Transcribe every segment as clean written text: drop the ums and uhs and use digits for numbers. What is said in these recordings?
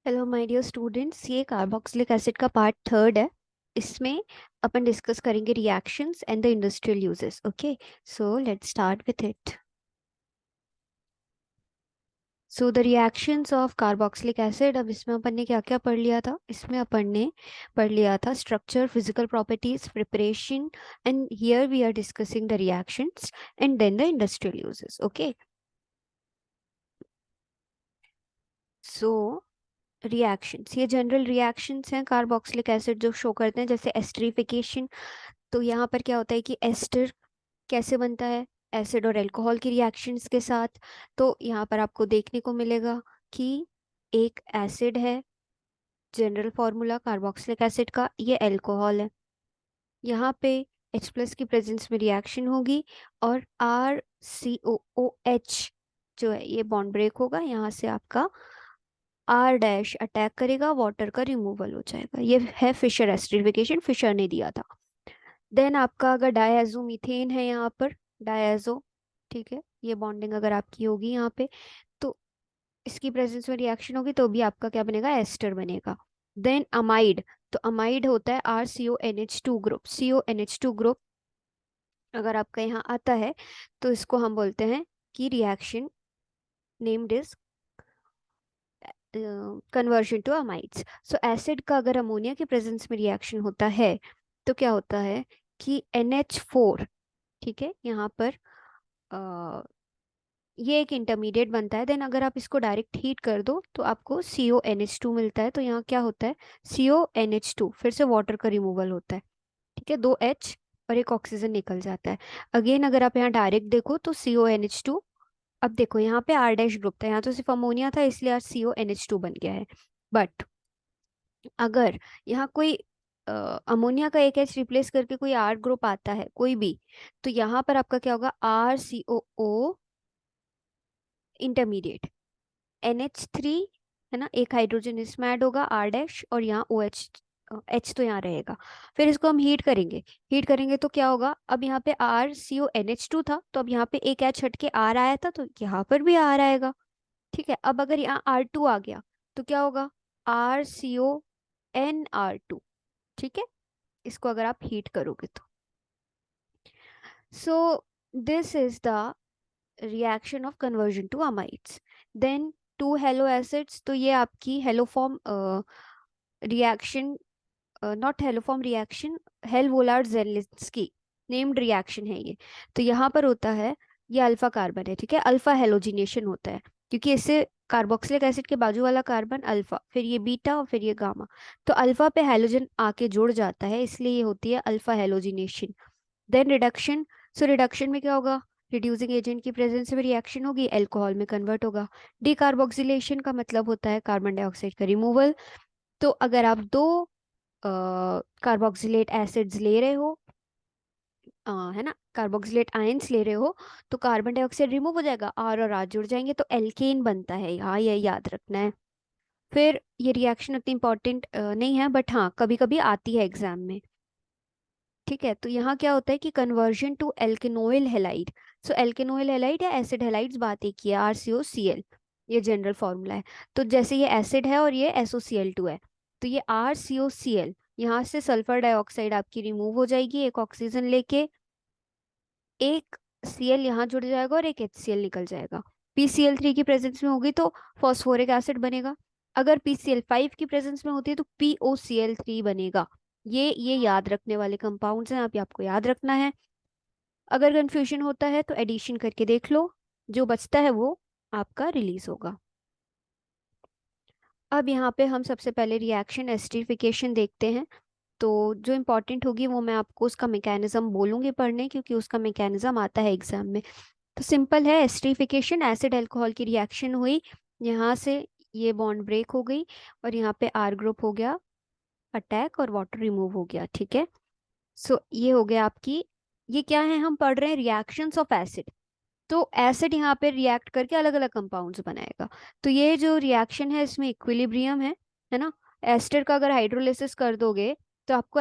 Hello my dear students, ये carboxylic acid का part third है। इसमें अपन डिस्कस करेंगे reactions and the industrial uses. Okay, so let's start with it. So the reactions of carboxylic acid. अब इसमें अपन ने क्या क्या पढ़ लिया था? इसमें अपन ने पढ़ लिया था structure, physical properties, preparation, and here we are discussing the reactions and then the industrial uses. Okay, so reactions, ये जनरल रिएक्शंस हैं कार्बोक्सिलिक एसिड जो शो करते हैं, जैसे एस्टरिफिकेशन। तो यहाँ पर क्या होता है कि एस्टर कैसे बनता है? एसिड और अल्कोहल की रिएक्शंस के साथ। तो यहाँ पर आपको देखने को मिलेगा कि एक एसिड है, जनरल फॉर्मूला कार्बोक्सिलिक एसिड का, ये अल्कोहल है। यहाँ पे H प्लस की प्रेजेंस में रिएक्शन होगी और RCOOH जो है ये बॉन्ड ब्रेक होगा, यहाँ से आपका R डैश अटैक करेगा, वाटर का रिमूवल हो जाएगा। ये है फिशर एसिडिफिकेशन, फिशर ने दिया था। देन आपका अगर डायजो मीथेन है यहाँ पर, डायजो, ठीक है, ये बॉन्डिंग अगर आपकी होगी यहाँ पे, तो इसकी प्रेजेंस में रिएक्शन होगी तो भी आपका क्या बनेगा? एस्टर बनेगा। देन अमाइड, तो अमाइड होता है RCONH2 ग्रुप। CONH2 ग्रुप अगर आपका यहाँ आता है तो इसको हम बोलते हैं कि reaction named is conversion to amides. So acid का अगर अमोनिया के प्रेजेंस में रिएक्शन होता है तो क्या होता है कि NH4, ठीक है, यहाँ पर ये एक इंटरमीडिएट बनता है। देन अगर आप इसको डायरेक्ट हीट कर दो तो आपको CONH2 मिलता है। तो यहाँ क्या होता है? CONH2, फिर से वाटर का रिमूवल होता है, ठीक है, दो H और एक ऑक्सीजन निकल जाता है। अगेन अगर आप यहाँ डायरेक्ट देखो तो CONH2, अब देखो यहाँ पे R डैश ग्रुप था, यहाँ तो सिर्फ अमोनिया था इसलिए आज CONH2 बन गया है। बट अगर यहाँ कोई अमोनिया का एक H रिप्लेस करके कोई R ग्रुप आता है कोई भी, तो यहाँ पर आपका क्या होगा? RCOO इंटरमीडिएट, NH3, है ना, एक हाइड्रोजन इसमें ऐड होगा R डैश, और यहाँ OH, H तो यहाँ रहेगा। फिर इसको हम हीट करेंगे। हीट करेंगे तो क्या होगा? अब यहाँ पे RCONH2 था तो अब यहाँ पे एक H हट के R आया था तो यहाँ पर भी R आएगा। ठीक है, अब अगर यहाँ R2 आ गया तो क्या होगा? RCONR2। ठीक है, इसको अगर आप हीट करोगे तो, so this is the reaction of conversion to amides. Then to halo acids, तो ये आपकी haloform reaction, not haloform reaction, Hell Volhard Zelinsky named reaction है ये। तो यहाँ पर होता है, ये अल्फा कार्बन है, ठीक है, अल्फा हेलोजिनेशन होता है क्योंकि इससे कार्बोक्सिलिक एसिड के बाजू वाला कार्बन अल्फा, फिर ये बीटा और फिर ये गामा, तो अल्फा पे हेलोजन आके जुड़ जाता है, इसलिए ये होती है alpha halogenation. Then reduction, so reduction में क्या होगा? रिड्यूसिंग एजेंट की प्रेजेंस में रिएक्शन होगी, अल्कोहल में कन्वर्ट होगा। डिकार्बोक्सिलेशन का मतलब होता है कार्बन डाइऑक्साइड का रिमूवल। तो अगर आप दो कार्बोक्सिलेट एसिड्स ले रहे हो, है ना, कार्बोक्सिलेट आयंस ले रहे हो, तो कार्बन डाइऑक्साइड रिमूव हो जाएगा, आर और आर जुड़ जाएंगे तो एल्केन बनता है। हाँ, ये याद रखना है। फिर ये रिएक्शन उतनी इंपॉर्टेंट नहीं है, बट हाँ कभी कभी आती है एग्जाम में। ठीक है, तो यहाँ क्या होता है कि conversion to alkanoyl halide. So alkanoyl halide या एसिड हेलाइड्स, बात एक ही है, RCOCl, ये जनरल फॉर्मूला है। तो जैसे ये एसिड है और ये SOCl2 है, तो ये RCOCl, यहाँ से सल्फर डाइऑक्साइड आपकी रिमूव हो जाएगी एक ऑक्सीजन लेके, एक Cl यहाँ जुड़ जाएगा और एक HCl निकल जाएगा। PCl3 की प्रेजेंस में होगी तो फॉस्फोरिक एसिड बनेगा। अगर PCl5 की प्रेजेंस में होती है तो POCl3 बनेगा। ये याद रखने वाले कंपाउंड्स हैं, आप आपको याद रखना है। अगर कंफ्यूजन होता है तो एडिशन करके देख लो, जो बचता है वो आपका रिलीज होगा। अब यहाँ पे हम सबसे पहले रिएक्शन एस्टरिफिकेशन देखते हैं। तो जो इम्पोर्टेंट होगी वो मैं आपको उसका मैकेनिज्म बोलूंगी पढ़ने, क्योंकि उसका मैकेनिज्म आता है एग्जाम में। तो सिंपल है, एस्टरिफिकेशन, एसिड अल्कोहल की रिएक्शन हुई, यहाँ से ये बॉन्ड ब्रेक हो गई और यहाँ पे R ग्रुप हो गया अटैक और वाटर रिमूव हो गया। ठीक है, सो ये हो गया आपकी, ये क्या है? हम पढ़ रहे हैं रिएक्शंस ऑफ एसिड। तो एसिड यहाँ पे रिएक्ट करके अलग अलग कंपाउंड्स बनाएगा। तो ये जो रिएक्शन है इसमें इक्विलिब्रियम है ना। एस्टर का अगर हाइड्रोलिसिस कर दोगे तो आपको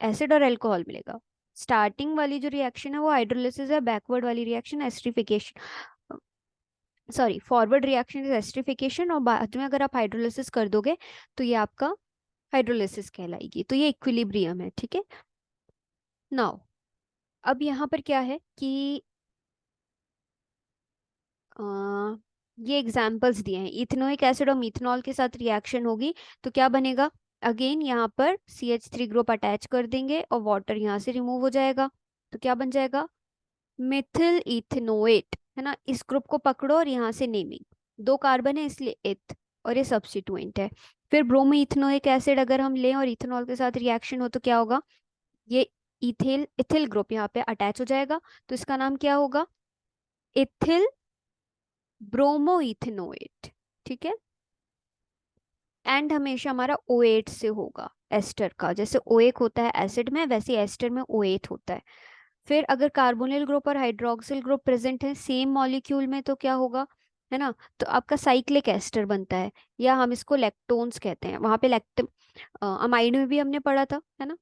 एसिड और अल्कोहल मिलेगा। स्टार्टिंग वाली जो रिएक्शन है वो हाइड्रोलिसिस है, बैकवर्ड वाली reaction esterification. Sorry, forward reaction is esterification, और बाद में अगर आप हाइड्रोलिसिस कर दोगे तो ये आपका हाइड्रोलिसिस कहलाएगी। तो ये इक्विलिब्रियम है, ठीक है। नाउ अब यहाँ पर क्या है कि अ, ये एग्जाम्पल्स दिए हैं, इथेनोइक एसिड और मिथेनॉल के साथ रिएक्शन होगी तो क्या बनेगा। अगेन यहाँ पर CH3 ग्रुप अटैच कर देंगे और वाटर यहाँ से रिमूव हो जाएगा, तो क्या बन जाएगा, मिथिल इथेनोएट, है ना। इस ग्रुप को पकड़ो और यहाँ से नेमिंग, दो कार्बन है इसलिए इथ, और ये सब्स्टिट्यूएंट है। फिर ब्रोमो इथेनोइक एसिड अगर हम लें और इथेनॉल के साथ रिएक्शन हो तो क्या होगा, ये इथिल इथिल ग्रुप यहाँ पे अटैच हो जाएगा, तो इसका नाम क्या होगा, इथिल ब्रोमो इथेनोएट, ठीक है। एंड हमेशा हमारा O8 से होगा, एस्टर का, जैसे O1 होता है एसिड में वैसे एस्टर में O8 होता है। फिर अगर कार्बोनिल ग्रुप और हाइड्रोक्सिल ग्रुप प्रेजेंट है सेम मॉलिक्यूल में तो क्या होगा, है ना, तो आपका साइक्लिक एस्टर बनता है, या हम इसको लैक्टोन्स कहते हैं। वहां पे लैक्ट अमाइड में भी हमने पढ़ा था, है ना।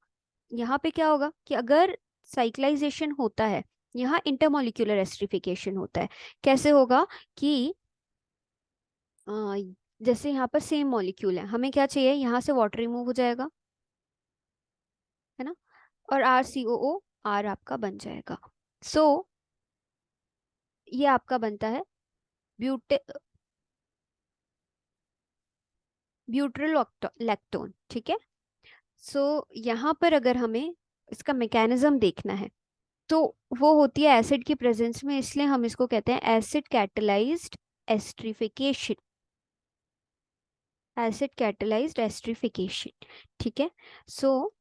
यहाँ पे क्या होगा कि अगर साइक्लाइजेशन होता है, यहाँ इंटरमोलिक्यूलर एस्टरिफिकेशन होता है। कैसे होगा कि अ, जैसे यहाँ पर सेम मॉलिक्यूल है, हमें क्या चाहिए, यहाँ से वाटर रिमूव हो जाएगा, है ना, और RCOO R आपका बन जाएगा। सो ये आपका बनता है ब्यूटे ब्यूट्रिल लैक्टोन, ठीक है। सो यहाँ पर अगर हमें इसका मैकेनिज्म देखना है तो वो होती है एसिड की प्रेजेंस में, इसलिए हम इसको कहते हैं acid catalysed esterification, acid catalysed esterification, ठीक है। सो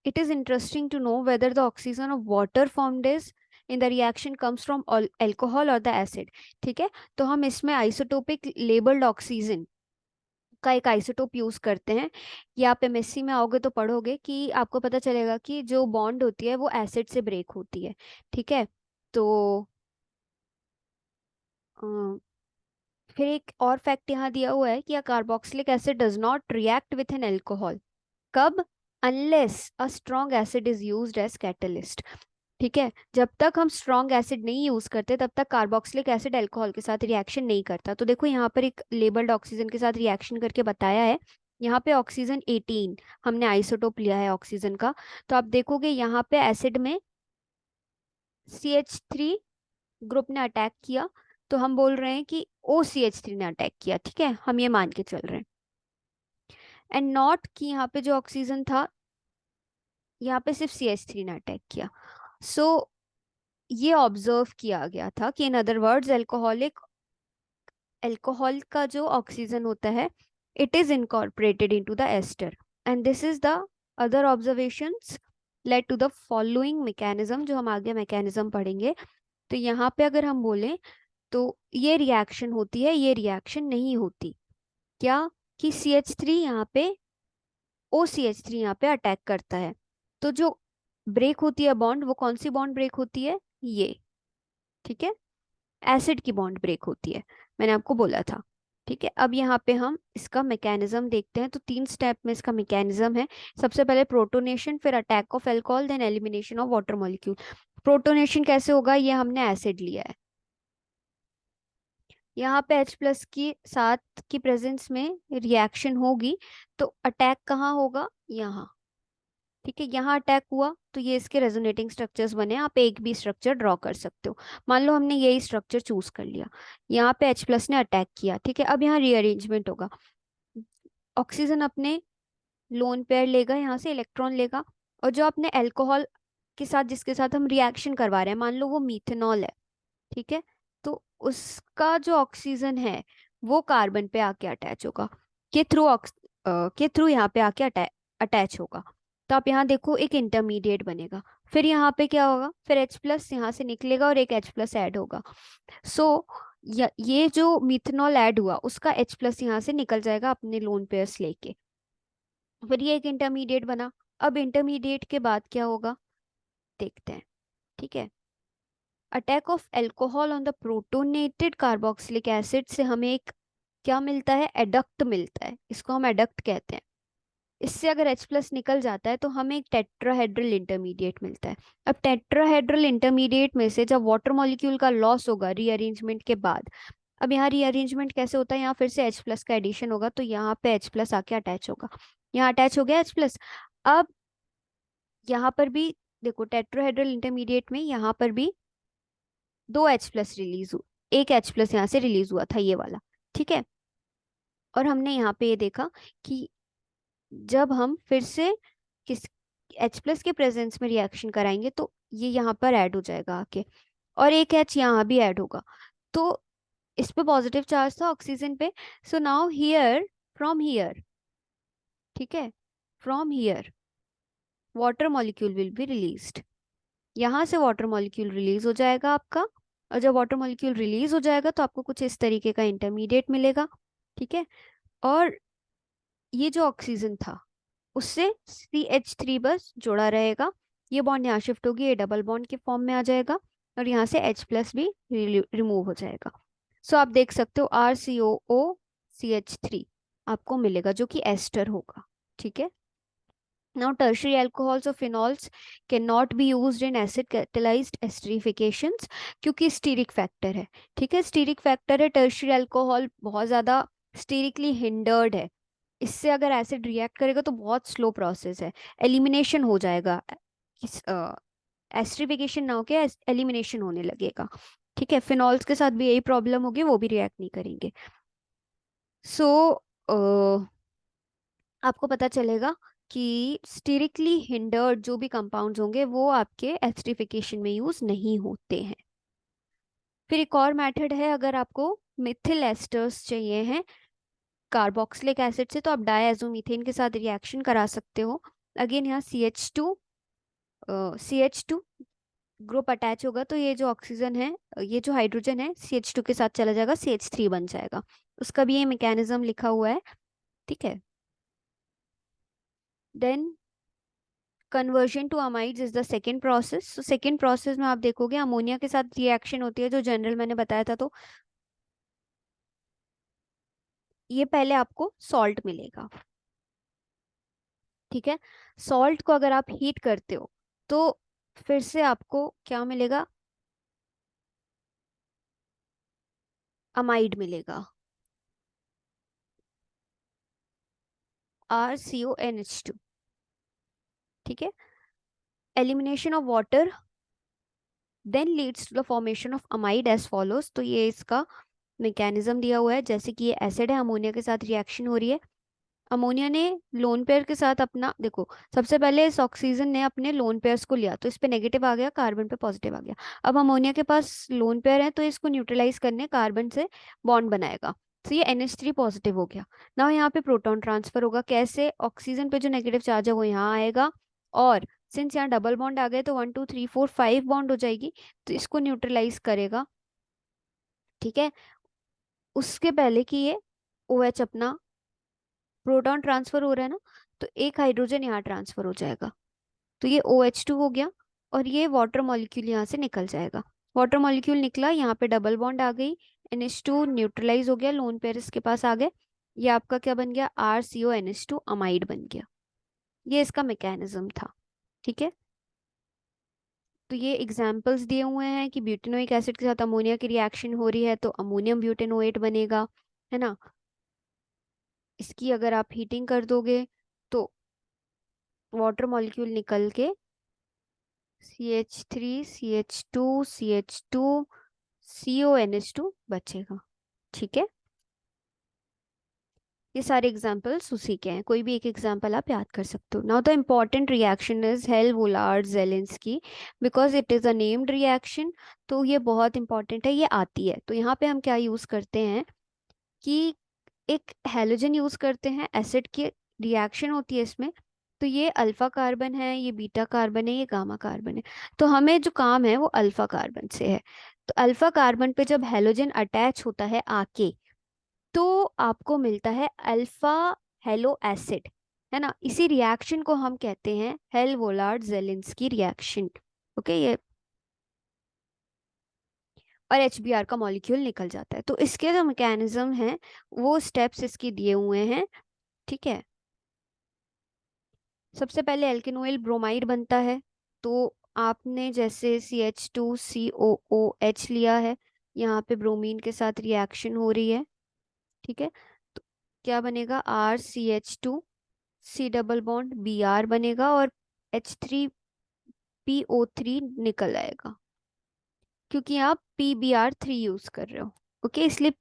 it is interesting to know whether the oxygen of water formed is in the reaction comes from alcohol or the acid, ठीक है। तो हम इसमें आइसोटोपिक लेबल्ड ऑक्सीजन का एक आइसोटोप यूज करते हैं। ये आप MSc में आओगे तो पढ़ोगे कि आपको पता चलेगा कि जो बॉन्ड होती है वो एसिड से ब्रेक होती है, ठीक है। तो अ, फिर एक और फैक्ट यहाँ दिया हुआ है कि a carboxylic acid does not react with an alcohol, कब, unless a strong acid is used as catalyst, ठीक है। जब तक हम स्ट्रॉन्ग एसिड नहीं यूज करते तब तक कार्बोक्सिलिक एसिड अल्कोहल के साथ रिएक्शन नहीं करता। तो देखो यहाँ पर एक लेबल्ड ऑक्सीजन के साथ रिएक्शन करके बताया है, यहाँ पे ऑक्सीजन 18 हमने आइसोटोप लिया है ऑक्सीजन का, तो आप देखोगे यहाँ पे एसिड में CH3 ग्रुप ने अटैक किया, तो हम बोल रहे हैं कि OCH3 ने अटैक किया, ठीक है, हम ये मान के चल रहे हैं। एंड नॉट कि यहाँ पे जो ऑक्सीजन था यहाँ पे सिर्फ CH3 ने अटैक किया। सो ये ऑब्जर्व किया गया था कि इन अदर वर्ड्स अल्कोहल का जो ऑक्सीजन होता है it is incorporated into the ester, and this is the other observations led to the following mechanism, जो हम आगे मैकेनिज्म पढ़ेंगे। तो यहाँ पे अगर हम बोलें तो ये रिएक्शन होती है, ये रिएक्शन नहीं होती, क्या, कि CH3 यहाँ पे OCH3 यहाँ पे अटैक करता है, तो जो ब्रेक होती है बॉन्ड वो कौन सी बॉन्ड ब्रेक होती है, ये, ठीक है, एसिड की बॉन्ड ब्रेक होती है, मैंने आपको बोला था, ठीक है। अब यहाँ पे हम इसका मैकेनिज्म देखते हैं, तो 3 स्टेप में इसका मैकेनिज्म है। सबसे पहले प्रोटोनेशन, फिर attack of alcohol, then elimination of water molecule. Protonation कैसे होगा, ये हमने एसिड लिया है, यहाँ पे H+ की साथ की प्रेजेंस में रिएक्शन होगी, तो अटैक कहाँ होगा, यहाँ, ठीक है। यहाँ अटैक हुआ तो ये इसके रेजोनेटिंग स्ट्रक्चर्स बने, आप एक भी स्ट्रक्चर ड्रॉ कर सकते हो। मान लो हमने यही स्ट्रक्चर चूज कर लिया, यहाँ पे H+ ने अटैक किया, ठीक है। अब यहाँ रीअरेंजमेंट होगा, ऑक्सीजन अपने लोन पेयर लेगा, यहाँ से इलेक्ट्रॉन लेगा, और जो अपने अल्कोहल के साथ जिसके साथ हम रिएक्शन करवा रहे हैं, मान लो वो मिथेनॉल है, ठीक है, तो उसका जो ऑक्सीजन है वो कार्बन पे आके अटैच होगा, के थ्रू यहाँ पे आके अटैच होगा। तो आप यहाँ देखो एक इंटरमीडिएट बनेगा, फिर यहाँ पे क्या होगा, फिर H+ यहाँ से निकलेगा और एक H+ ऐड होगा। सो ये जो मिथेनॉल ऐड हुआ उसका H+ यहाँ से निकल जाएगा अपने लोन पेयर्स लेके, फिर ये एक इंटरमीडिएट बना। अब इंटरमीडिएट के बाद क्या होगा देखते हैं, ठीक है। Attack of alcohol on the protonated carboxylic acid से हमें एक क्या मिलता है, एडक्ट मिलता है, इसको हम एडक्ट कहते हैं। इससे अगर H प्लस निकल जाता है तो हमें एक टेट्राहेड्रल इंटरमीडिएट मिलता है। अब टेट्राहेड्रल इंटरमीडिएट में से जब वाटर मॉलिक्यूल का लॉस होगा रीअरेंजमेंट के बाद, अब यहाँ रीअरेंजमेंट कैसे होता है, यहाँ फिर से H प्लस का एडिशन होगा, तो यहाँ पे H प्लस आके अटैच होगा, यहाँ अटैच हो गया H प्लस। अब यहाँ पर भी देखो टेट्राहेड्रल इंटरमीडिएट में यहाँ पर भी दो H प्लस रिलीज हुआ, एक H प्लस यहाँ से रिलीज हुआ था, ये वाला। ठीक है, और हमने यहाँ पे ये देखा कि जब हम फिर से किस H प्लस के प्रेजेंस में रिएक्शन कराएंगे तो ये यहाँ पर ऐड हो जाएगा आके, और एक H यहाँ भी ऐड होगा, तो इस पे पॉजिटिव चार्ज था ऑक्सीजन पे। So now here, from here, ठीक है, from here water molecule will be released, यहाँ से वाटर मॉलिक्यूल रिलीज हो जाएगा आपका। और जब वाटर मॉलिक्यूल रिलीज हो जाएगा तो आपको कुछ इस तरीके का इंटरमीडिएट मिलेगा। ठीक है, और ये जो ऑक्सीजन था उससे CH3 बस जुड़ा रहेगा, ये बॉन्ड यहाँ शिफ्ट होगी, ये डबल बॉन्ड के फॉर्म में आ जाएगा, और यहाँ से H प्लस भी रिमूव हो जाएगा। सो आप देख सकते हो RCOO CH3 आपको मिलेगा जो कि एस्टर होगा। ठीक है, now tertiary alcohols or phenols cannot be used in acid catalyzed esterifications क्योंकि स्टीरिक फैक्टर है। ठीक है, स्टीरिक फैक्टर है, टर्शियरी अल्कोहल बहुत ज्यादा स्टीरिकली हिंडर्ड है, इससे अगर एसिड रिएक्ट करेगा तो बहुत स्लो प्रोसेस है, एलिमिनेशन हो जाएगा, एस्टरिफिकेशन ना होके एलिमिनेशन होने लगेगा। ठीक है, फिनॉल्स के साथ भी यही प्रॉब्लम होगी, वो भी रिएक्ट नहीं करेंगे। सो आपको पता चलेगा कि स्टीरिकली हिंडर्ड जो भी कंपाउंड्स होंगे वो आपके एस्टरिफिकेशन में यूज नहीं होते हैं। फिर एक और मेथड है, अगर आपको मिथिल एस्टर्स चाहिए हैं कार्बोक्सिलिक एसिड से, तो आप डायज़ोमीथेन के साथ रिएक्शन करा सकते हो। अगेन यहाँ CH2 ग्रुप अटैच होगा, तो ये जो ऑक्सीजन है, ये जो हाइड्रोजन है CH2 के साथ चला जाएगा, CH3 बन जाएगा, उसका भी ये मैकेनिज्म लिखा हुआ है। ठीक है, then conversion to amides is the second process. तो सेकेंड प्रोसेस में आप देखोगे अमोनिया के साथ रिएक्शन होती है, जो जनरल मैंने बताया था, तो ये पहले आपको सॉल्ट मिलेगा। ठीक है, सॉल्ट को अगर आप हीट करते हो तो फिर से आपको क्या मिलेगा, अमाइड मिलेगा, RCONH2। ठीक है, elimination of water then leads to the formation of amide as follows. तो ये इसका मैकेनिज्म दिया हुआ है, जैसे कि ये एसिड है, अमोनिया के साथ रिएक्शन हो रही है, अमोनिया ने लोन पेयर के साथ अपना, देखो सबसे पहले इस ऑक्सीजन ने अपने लोन पेयर्स को लिया, तो इस पे नेगेटिव आ गया, कार्बन पे पॉजिटिव आ गया। अब अमोनिया के पास लोन पेयर है तो इसको न्यूट्रलाइज करने कार्बन से बॉन्ड बनाएगा, तो ये NH3 पॉजिटिव हो गया। ना यहाँ पे प्रोटॉन ट्रांसफर होगा, कैसे, ऑक्सीजन पे जो नेगेटिव चार्ज है वो यहाँ आएगा, और सिंस यहाँ डबल बॉन्ड आ गए तो 1 2 3 4 5 बॉन्ड हो जाएगी, तो इसको न्यूट्रलाइज करेगा। ठीक है, उसके पहले कि ये OH अपना, प्रोटॉन ट्रांसफर हो रहा है ना, तो एक हाइड्रोजन यहाँ ट्रांसफर हो जाएगा, तो ये OH2 हो गया, और ये वाटर मॉलिक्यूल यहाँ से निकल जाएगा। वाटर मॉलिक्यूल निकला, यहाँ पे डबल बॉन्ड आ गई, NH2 न्यूट्रलाइज हो गया, लोन पेयर इसके पास आ गए, ये आपका क्या बन गया, RCONH2 अमाइड बन गया। ये इसका मैकेनिज्म था। ठीक है, तो ये एग्जाम्पल्स दिए हुए हैं कि ब्यूटेनोइक एसिड के साथ अमोनिया की रिएक्शन हो रही है तो अमोनियम ब्यूटेनोएट बनेगा, है ना। इसकी अगर आप हीटिंग कर दोगे तो वाटर मॉलिक्यूल निकल के CH3 CH2 CH2 CONH2 बचेगा। ठीक है, ये सारे एग्जाम्पल्स उसी के हैं, कोई भी एक एग्जाम्पल आप याद कर सकते हो। Now the important reaction is Hell Volhard Zelensky, because it is a named reaction, तो ये बहुत इंपॉर्टेंट है, ये आती है। तो यहाँ पे हम क्या यूज करते हैं कि एक हेलोजन यूज करते हैं, एसिड की रिएक्शन होती है इसमें, तो ये अल्फा कार्बन है, ये बीटा कार्बन है, ये गामा कार्बन है, तो हमें जो काम है वो अल्फा कार्बन से है। तो अल्फा कार्बन पे जब हेलोजन अटैच होता है आके, तो आपको मिलता है अल्फा हेलो एसिड, है ना। इसी रिएक्शन को हम कहते हैं hello Volhard Zelensky reaction. Okay, ये और HBr का मॉलिक्यूल निकल जाता है। तो इसके जो मैकेनिज्म है वो स्टेप्स इसकी दिए हुए हैं। ठीक है, सबसे पहले एल्केनोइल ब्रोमाइड बनता है। तो आपने जैसे CH2COOH लिया है, यहाँ पे ब्रोमीन के साथ रिएक्शन हो रही है, ठीक है। तो क्या बनेगा, RCH2, C double bond Br बनेगा और H3PO3 निकल आएगा, क्योंकि आप PBr3 यूज कर रहे हो। ओके, इसलिए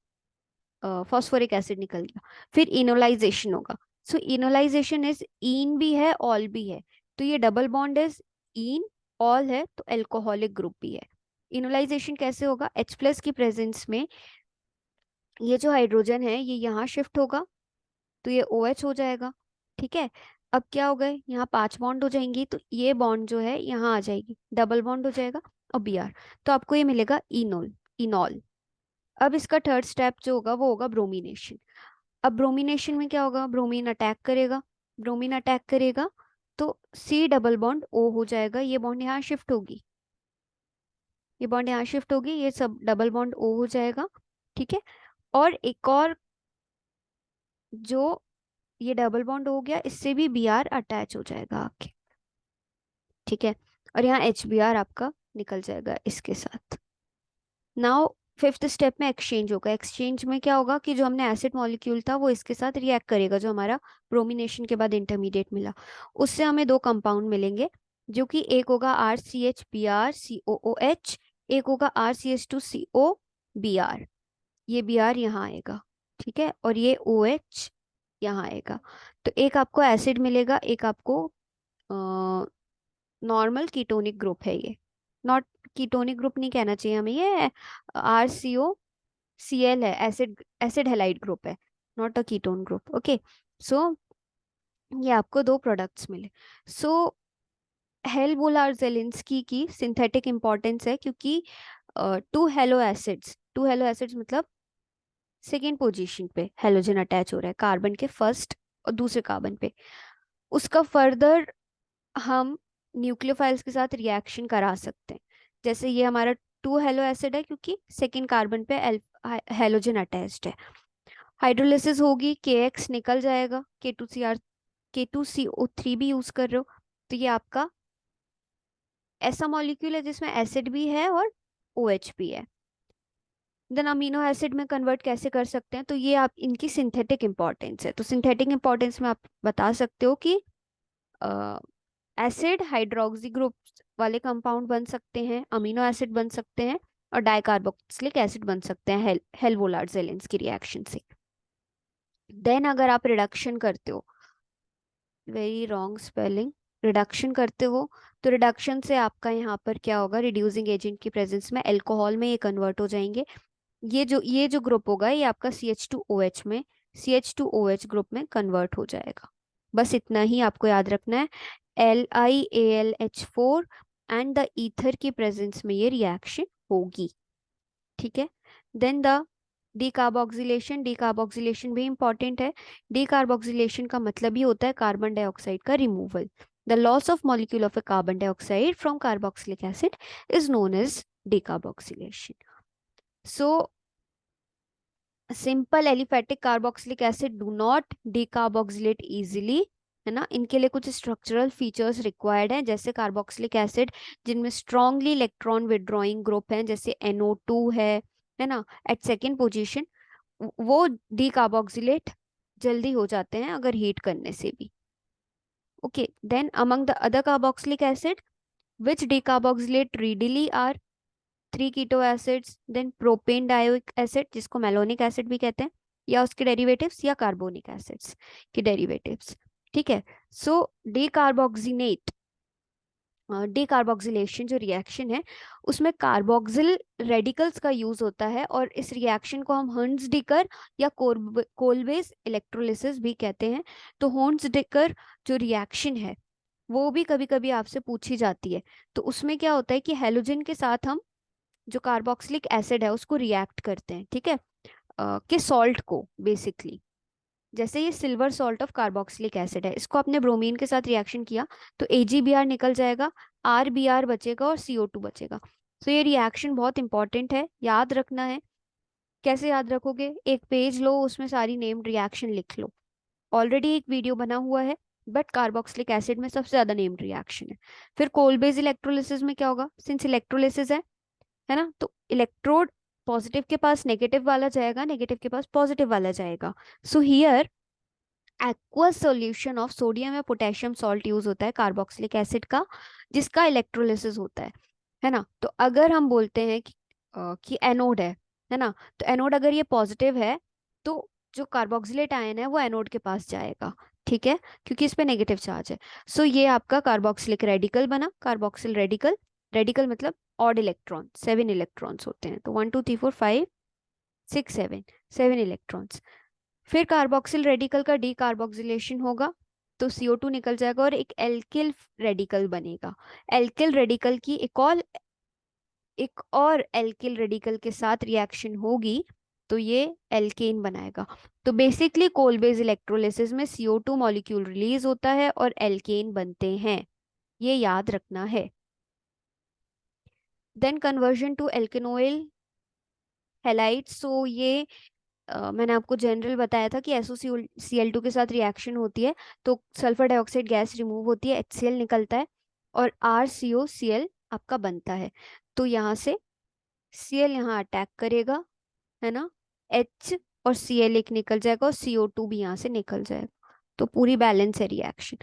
फॉस्फोरिक एसिड निकल गया। फिर इनोलाइजेशन होगा। सो इनोलाइजेशन इज इन भी है, ऑल भी है। तो ये double bond is in, all है, तो एल्कोहलिक ग्रुप भी है। इनोलाइजेशन कैसे होगा, H+ की प्रेजेंस में ये जो हाइड्रोजन है ये यहाँ शिफ्ट होगा, तो ये OH हो जाएगा, ठीक है। अब क्या हो गए, यहाँ 5 बॉन्ड हो जाएंगी, तो ये बॉन्ड जो है यहाँ आ जाएगी, डबल बॉन्ड हो जाएगा और Br। तो आपको ये मिलेगा इनोल, इनॉल। अब इसका थर्ड स्टेप जो होगा वो होगा ब्रोमिनेशन। अब ब्रोमिनेशन में क्या होगा, ब्रोमीन अटैक करेगा, ब्रोमीन अटैक करेगा तो C डबल बॉन्ड O हो जाएगा, ये बॉन्ड यहाँ शिफ्ट होगी, ये बॉन्ड यहाँ शिफ्ट होगी, ये सब डबल बॉन्ड O हो जाएगा, ठीक है। और एक और जो ये डबल बॉन्ड हो गया, इससे भी Br अटैच हो जाएगा आके, ठीक है। और यहाँ HBr आपका निकल जाएगा इसके साथ। नाउ फिफ्थ स्टेप में एक्सचेंज होगा। एक्सचेंज में क्या होगा कि जो हमने एसिड मॉलिक्यूल था वो इसके साथ रिएक्ट करेगा, जो हमारा ब्रोमिनेशन के बाद इंटरमीडिएट मिला, उससे हमें दो कंपाउंड मिलेंगे, जो कि एक होगा RCH Br COOH, एक होगा RCH2CO Br। ये Br यहाँ आएगा, ठीक है, और ये OH यहाँ आएगा। तो एक आपको एसिड मिलेगा, एक आपको नॉर्मल कीटोनिक ग्रुप है ये। नॉट कीटोनिक ग्रुप नहीं कहना चाहिए हमें, ये RCOCl है, एसिड एसिड हेलाइड ग्रुप है, not a ketone group. Okay, so ये आपको दो प्रोडक्ट्स मिले। सो हेल जेलेंस्की की सिंथेटिक इंपॉर्टेंस है, क्योंकि टू हेलो एसिड्स मतलब सेकेंड पोजीशन पे हेलोजन अटैच हो रहा है कार्बन के फर्स्ट और दूसरे कार्बन पे, उसका फर्दर हम न्यूक्लियोफाइल्स के साथ रिएक्शन करा सकते हैं। जैसे ये हमारा टू हेलो एसिड है, क्योंकि सेकेंड कार्बन पे हेलोजन अटैच्ड है। हाइड्रोलिसिस होगी, KX निकल जाएगा, K2CO3 भी यूज कर रहे हो, तो ये आपका ऐसा मॉलिक्यूल है जिसमें एसिड भी है और OH भी है। देन अमीनो एसिड में कन्वर्ट कैसे कर सकते हैं, तो ये आप इनकी सिंथेटिक इंपॉर्टेंस है। तो सिंथेटिक इंपॉर्टेंस में आप बता सकते हो कि एसिड हाइड्रोक्सी ग्रुप वाले कंपाउंड बन सकते हैं, अमीनो एसिड बन सकते हैं, और डाइकार्बोक्सिलिक एसिड बन सकते हैं हेल जेलेंस की रिएक्शन से। देन अगर आप रिडक्शन करते हो, वेरी रॉन्ग स्पेलिंग, रिडक्शन करते हो, तो रिडक्शन से आपका यहाँ पर क्या होगा, रिड्यूसिंग एजेंट की प्रेजेंस में अल्कोहल में ये कन्वर्ट हो जाएंगे। ये जो ग्रुप होगा ये आपका CH2OH में CH2OH ग्रुप में कन्वर्ट हो जाएगा। बस इतना ही आपको याद रखना है। LiAlH4 एंड द ईथर की प्रेजेंस में ये रिएक्शन होगी, ठीक है। देन द डीकार्बोक्सिलेशन भी इंपॉर्टेंट है। डीकार्बोक्सिलेशन का मतलब ही होता है कार्बन डाइऑक्साइड का removal. The loss of molecule of a carbon dioxide from carboxylic acid is known as decarboxylation. So simple aliphatic carboxylic acid do not decarboxylate easily, है ना। इनके लिए कुछ स्ट्रक्चरल फीचर्स रिक्वायर्ड हैं, जैसे कार्बोक्सिलिक एसिड जिनमें strongly electron withdrawing group हैं, जैसे NO2 है ना, एट सेकेंड पोजीशन, वो डीकार्बोक्सिलेट जल्दी हो जाते हैं अगर हीट करने से भी। Okay, then among the other carboxylic acid which decarboxylate readily are 3 keto acids, then propanedioic acid जिसको मेलोनिक एसिड भी कहते हैं, या उसके डेरिवेटिव्स, या कार्बोनिक एसिड्स के डेरिवेटिव्स, ठीक है। सो डीकार्बोक्सिनेट डीकार्बोक्सिलेशन जो रिएक्शन है उसमें कार्बोक्सिल रेडिकल्स का यूज होता है, और इस रिएक्शन को हम हर्न्स डिकर या कोलवेज इलेक्ट्रोलिसिस भी कहते हैं। तो हर्न्स डिकर जो रिएक्शन है वो भी कभी कभी आपसे पूछी जाती है। तो उसमें क्या होता है कि हेलोजन के साथ हम जो कार्बोक्सिलिक एसिड है उसको रिएक्ट करते हैं, ठीक है, कि सॉल्ट को बेसिकली, जैसे ये silver salt of carboxylic acid है, इसको आपने ब्रोमीन के साथ रिएक्शन किया तो AgBr निकल जाएगा, RBr बचेगा और CO2 बचेगा। तो ये रिएक्शन बहुत इंपॉर्टेंट है, याद रखना है। कैसे याद रखोगे, एक पेज लो, उसमें सारी नेम्ड रिएक्शन लिख लो। ऑलरेडी एक वीडियो बना हुआ है, बट कार्बोक्सिलिक एसिड में सबसे ज्यादा नेम्ड रिएक्शन है। फिर कोल बेस इलेक्ट्रोलिसिस में क्या होगा, सिंस इलेक्ट्रोलिसिस है ना, तो इलेक्ट्रोड पॉजिटिव के पास नेगेटिव वाला जाएगा, नेगेटिव के पास पॉजिटिव वाला जाएगा। So here aqueous solution of sodium या पोटेशियम सॉल्ट यूज होता है कार्बोक्सिलिक एसिड का, जिसका इलेक्ट्रोलिसिस होता है ना। तो अगर हम बोलते हैं कि एनोड है ना, तो एनोड अगर ये पॉजिटिव है तो जो कार्बोक्सिलेट आयन है वो एनोड के पास जाएगा, ठीक है, क्योंकि इस पे नेगेटिव चार्ज है। सो ये आपका कार्बोक्सिलिक रेडिकल बना, कार्बोक्सिल रेडिकल। रेडिकल मतलब ऑड इलेक्ट्रॉन, 7 इलेक्ट्रॉन्स होते हैं, तो 1 2 3 4 5 6 7, 7 इलेक्ट्रॉन्स। फिर कार्बोक्सिल रेडिकल का डीकार्बोक्सिलेशन होगा तो CO2 निकल जाएगा और एक एल्किल रेडिकल बनेगा। एल्किल रेडिकल की एक और एल्किल रेडिकल के साथ रिएक्शन होगी तो ये एल्केन बनाएगा। तो बेसिकली कोल बेस इलेक्ट्रोलिसिस में CO2 मॉलिक्यूल रिलीज होता है और एल्केन बनते हैं, ये याद रखना है। Then conversion to alkanoyl halide. So ये मैंने आपको जनरल बताया था कि SOCl2 के साथ रिएक्शन होती है तो सल्फर डाइऑक्साइड गैस रिमूव होती है, HCl निकलता है और RCOCl आपका बनता है। तो यहाँ से Cl यहाँ अटैक करेगा, है ना, H और Cl एक निकल जाएगा और CO2 भी यहाँ से निकल जाएगा, तो पूरी बैलेंस है रिएक्शन।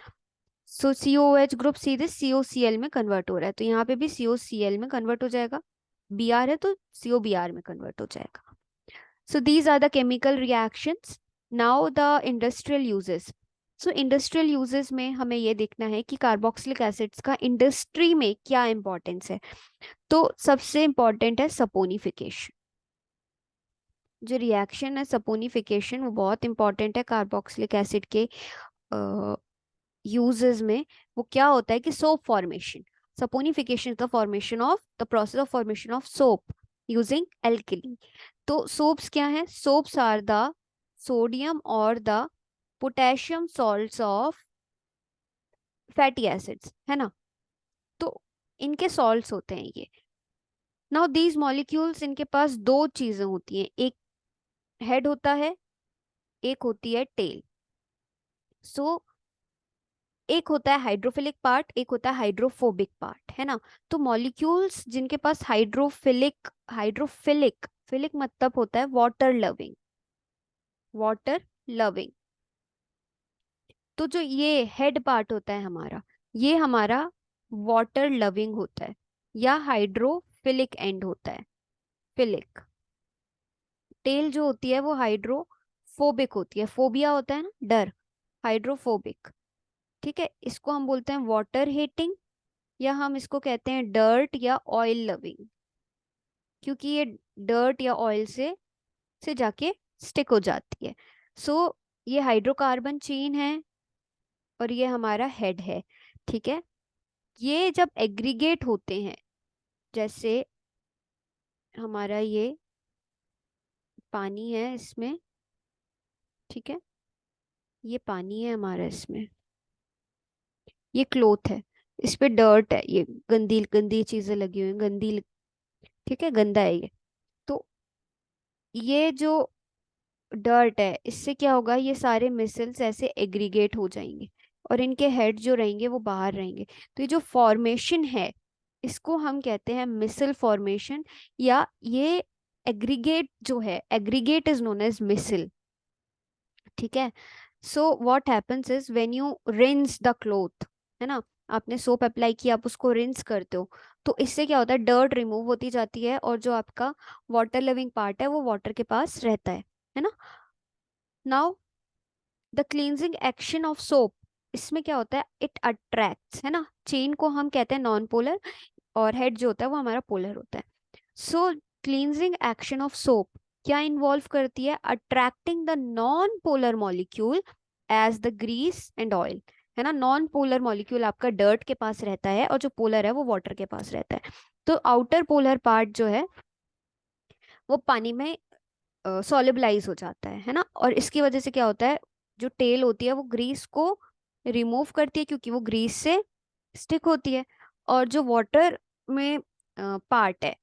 सो COOH ग्रुप सीधे COCl में कन्वर्ट हो रहा है, तो यहाँ पे भी COCl में कन्वर्ट हो जाएगा, Br है तो COBr में कन्वर्ट हो जाएगा। So these are the chemical reactions. Now the industrial uses. So industrial uses में हमें ये देखना है कि कार्बोक्सिलिक एसिड्स का इंडस्ट्री में क्या इंपॉर्टेंस है। तो सबसे इंपॉर्टेंट है सपोनिफिकेशन। जो रिएक्शन है सपोनिफिकेशन वो बहुत इंपॉर्टेंट है कार्बोक्सिलिक एसिड के यूजेस में। वो क्या होता है कि soap formation, saponification is the formation of the process of formation of soap using alkali. तो सोप्स क्या है, सोप्स आर द सोडियम और the potassium salts of fatty acids, है ना, तो इनके सॉल्ट्स होते हैं ये। नाउ दीज मॉलिक्यूल्स, इनके पास दो चीजें होती हैं, एक हेड होता है, एक होती है टेल। सो एक होता है हाइड्रोफिलिक पार्ट, एक होता है हाइड्रोफोबिक पार्ट, है ना। तो मॉलिक्यूल्स जिनके पास हाइड्रोफिलिक, हाइड्रोफिलिक फिलिक मतलब होता है वाटर लविंग, वाटर लविंग। तो जो ये हेड पार्ट होता है हमारा, ये हमारा वाटर लविंग होता है या हाइड्रोफिलिक एंड होता है, फिलिक। टेल जो होती है वो हाइड्रोफोबिक होती है, फोबिया होता है ना, डर, हाइड्रोफोबिक, ठीक है। इसको हम बोलते हैं वाटर हेटिंग या हम इसको कहते हैं डर्ट या ऑयल लविंग, क्योंकि ये डर्ट या ऑयल से जाके स्टिक हो जाती है। सो ये हाइड्रोकार्बन चेन है और ये हमारा हेड है, ठीक है। ये जब एग्रीगेट होते हैं, जैसे हमारा ये पानी है इसमें, ठीक है, ये पानी है हमारा इसमें, ये क्लोथ है, इस पे डर्ट है, ये गंदी गंदी चीजें लगी हुई हैं, गंदी, ठीक है, गंदा है ये। तो ये जो डर्ट है इससे क्या होगा, ये सारे मिसल्स ऐसे एग्रीगेट हो जाएंगे और इनके हेड जो रहेंगे वो बाहर रहेंगे। तो ये जो फॉर्मेशन है इसको हम कहते हैं मिसल फॉर्मेशन, या ये एग्रीगेट जो है, एग्रीगेट इज नोन एज मिसल, ठीक है। So what happens is when you rinse the cloth, है ना, आपने सोप अप्लाई किया, आप उसको रिंस करते हो, तो इससे क्या होता है, डर्ट रिमूव होती जाती है और जो आपका वाटर लिविंग पार्ट है वो वाटर के पास रहता है ना। Now the cleansing action of soap, इसमें क्या होता है, इट अट्रैक्ट्स, है ना, चेन को हम कहते हैं नॉन पोलर और हेड जो होता है वो हमारा पोलर होता है। So cleansing action of soap क्या इन्वॉल्व करती है, attracting the non polar molecule as the grease and oil, है ना। नॉन पोलर मॉलिक्यूल आपका डर्ट के पास रहता है और जो पोलर है वो वाटर के पास रहता है। तो आउटर पोलर पार्ट जो है वो पानी में सॉलिबलाइज हो जाता है ना, और इसकी वजह से क्या होता है, जो टेल होती है वो ग्रीस को रिमूव करती है क्योंकि वो ग्रीस से स्टिक होती है, और जो वाटर में पार्ट है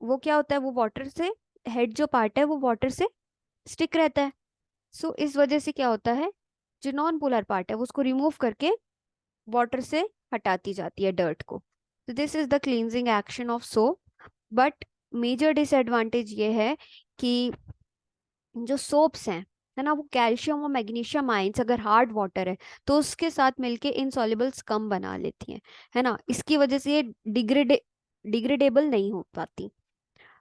वो क्या होता है, वो वाटर से, हेड जो पार्ट है वो वाटर से स्टिक रहता है। सो इस वजह से क्या होता है, जो नॉन पोलर पार्ट है वो उसको रिमूव करके वाटर से हटाती जाती है डर्ट को। तो this is the cleansing action of soap. But major disadvantage ये है कि जो सोप्स हैं, है ना, वो कैल्शियम और मैग्नीशियम आयंस अगर हार्ड वाटर है तो उसके साथ मिलके इनसॉल्युबल्स कम बना लेती हैं, है ना, इसकी वजह से ये डिग्रेडेबल नहीं हो पाती।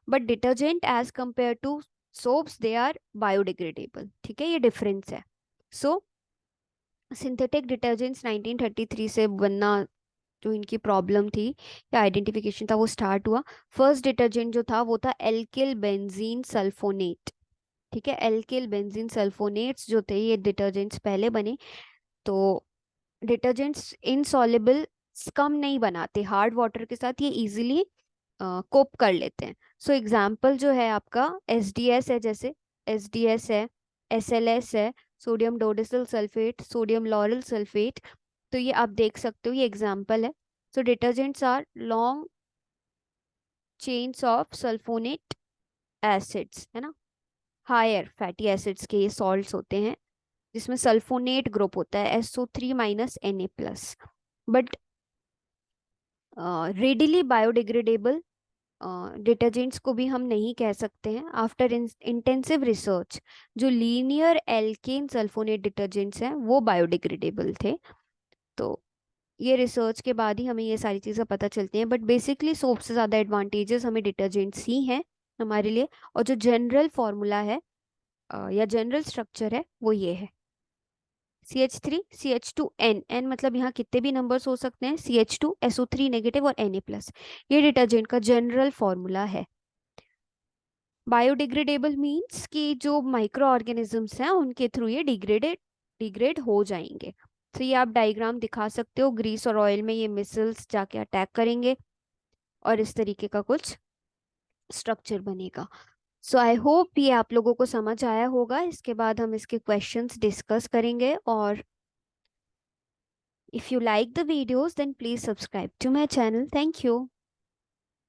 But detergent as compare to soaps they are biodegradable, ठीक है, ये डिफरेंस है। सो सिंथेटिक डिटर्जेंट्स 1933 से बनना, जो इनकी प्रॉब्लम थी या आइडेंटिफिकेशन था, वो स्टार्ट हुआ। फर्स्ट डिटर्जेंट जो था वो था एल्किल बेंजीन सल्फोनेट। ठीक है, एल्किल बेंजीन सल्फोनेट्स जो थे ये डिटर्जेंट्स पहले बने। तो डिटर्जेंट्स इनसॉल्युबल कम नहीं बनाते, हार्ड वाटर के साथ ये इजीली कोप कर लेते हैं। सो एग्जाम्पल जो है आपका एसडीएस है, जैसे एसडीएस है, एसएलएस है, sodium dodecyl sulphate, sodium lauryl sulphate. तो ये आप देख सकते हो, ये एग्जाम्पल है। So detergents are long chains of sulphonate acids, है ना, हायर फैटी एसिड्स के ये सॉल्ट्स होते हैं जिसमें सल्फोनेट ग्रुप होता है SO3 - Na+। But readily biodegradable detergents को भी हम नहीं कह सकते हैं। आफ्टर इंटेंसिव रिसर्च जो लीनियर एल्केन सल्फोनेट डिटर्जेंट्स हैं वो बायोडिग्रेडेबल थे। तो ये रिसर्च के बाद ही हमें ये सारी चीज़ें पता चलती हैं। बट बेसिकली सोप से ज़्यादा एडवांटेजेस हमें डिटर्जेंट्स ही हैं हमारे लिए। और जो जनरल फॉर्मूला है या जनरल स्ट्रक्चर है वो ये है, CH3 CH2 N। N मतलब यहाँ कितने भी नंबर्स हो सकते हैं, CH2 SO3 नेगेटिव और Na+। ये डिटर्जेंट का जनरल फॉर्मूला है। बायोडिग्रेडेबल मीन्स कि जो माइक्रो ऑर्गेनिजम्स हैं उनके थ्रू ये डिग्रेड हो जाएंगे। तो ये आप डायग्राम दिखा सकते हो, ग्रीस और ऑयल में ये मिसल्स जाके अटैक करेंगे और इस तरीके का कुछ स्ट्रक्चर बनेगा। सो आई होप ये आप लोगों को समझ आया होगा। इसके बाद हम इसके क्वेश्चंस डिस्कस करेंगे। और if you like the videos then please subscribe to my channel. Thank you.